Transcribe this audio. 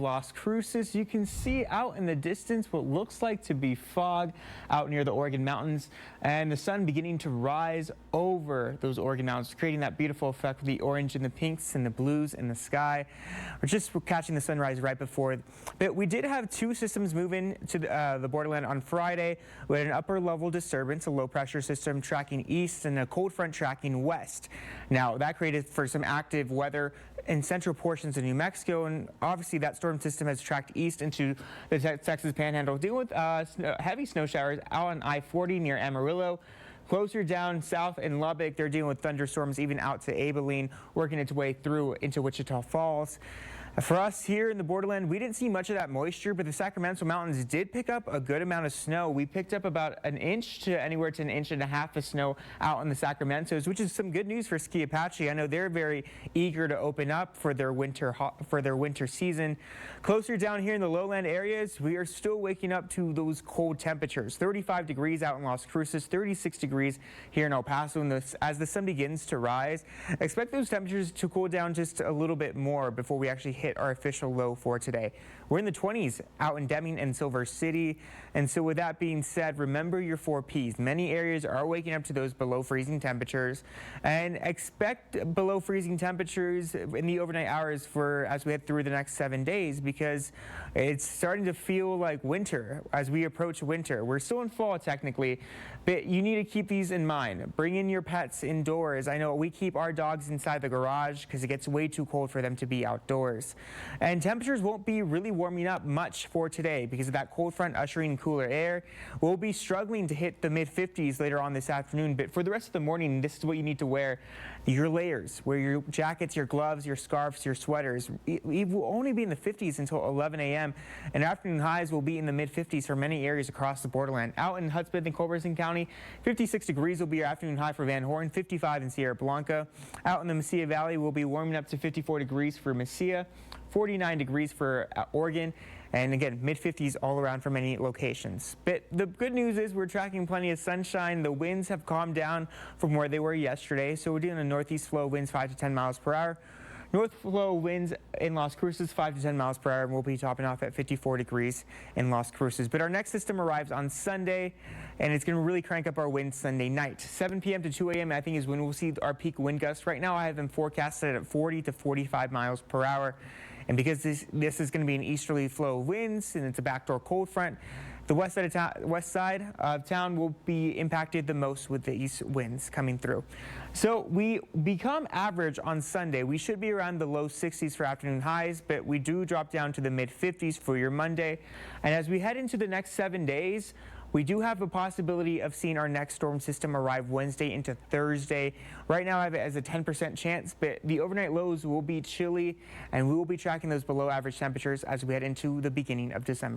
Las Cruces. You can see out in the distance what looks like to be fog out near the Oregon Mountains, and the sun beginning to rise over those Oregon Mountains, creating that beautiful effect with the orange and the pinks and the blues in the sky. We're just catching the sunrise right before. But we did have two systems move in to the borderland on Friday. We had an upper level disturbance, a low pressure system tracking east and a cold front tracking west. Now that created for some active weather in central portions of New Mexico, and obviously that storm system has tracked east into the Texas Panhandle, dealing with heavy snow showers out on I-40 near Amarillo. Closer down south in Lubbock, they're dealing with thunderstorms even out to Abilene, working its way through into Wichita Falls. For us here in the borderland, we didn't see much of that moisture, but the Sacramento Mountains did pick up a good amount of snow. We picked up about an inch to anywhere to an inch and a half of snow out in the Sacramentos, which is some good news for Ski Apache. I know they're very eager to open up for their winter season. Closer down here in the lowland areas, we are still waking up to those cold temperatures. 35 degrees out in Las Cruces, 36 degrees here in El Paso. And as the sun begins to rise, expect those temperatures to cool down just a little bit more before we actually hit our official low for today. We're in the 20s out in Deming and Silver City. And so with that being said, remember your 4 Ps. Many areas are waking up to those below freezing temperatures, and expect below freezing temperatures in the overnight hours as we head through the next 7 days, because it's starting to feel like winter as we approach winter. We're still in fall technically, but you need to keep these in mind. Bring in your pets indoors. I know we keep our dogs inside the garage because it gets way too cold for them to be outdoors. And temperatures won't be really warming up much for today because of that cold front ushering cooler air. We'll be struggling to hit the mid-50s later on this afternoon, but for the rest of the morning, this is what you need to wear. Your layers, wear your jackets, your gloves, your scarves, your sweaters. We will only be in the 50s until 11 a.m. and afternoon highs will be in the mid-50s for many areas across the borderland. Out in Hudspeth and Culberson County, 56 degrees will be your afternoon high for Van Horn, 55 in Sierra Blanca. Out in the Mesilla Valley, we'll be warming up to 54 degrees for Mesilla, 49 degrees for Oregon, and again, mid-50s all around for many locations. But the good news is we're tracking plenty of sunshine. The winds have calmed down from where they were yesterday, so we're doing a northeast flow winds 5 to 10 miles per hour. North flow winds in Las Cruces 5 to 10 miles per hour, and we'll be topping off at 54 degrees in Las Cruces. But our next system arrives on Sunday, and it's going to really crank up our winds Sunday night. 7 p.m. to 2 a.m. I think is when we'll see our peak wind gusts. Right now I have them forecasted at 40 to 45 miles per hour. And because this is going to be an easterly flow of winds and it's a backdoor cold front, the west side of town will be impacted the most with the east winds coming through. So we become average on Sunday. We should be around the low 60s for afternoon highs, but we do drop down to the mid-50s for your Monday. And as we head into the next 7 days, we do have a possibility of seeing our next storm system arrive Wednesday into Thursday. Right now I have it as a 10% chance, but the overnight lows will be chilly, and we will be tracking those below average temperatures as we head into the beginning of December.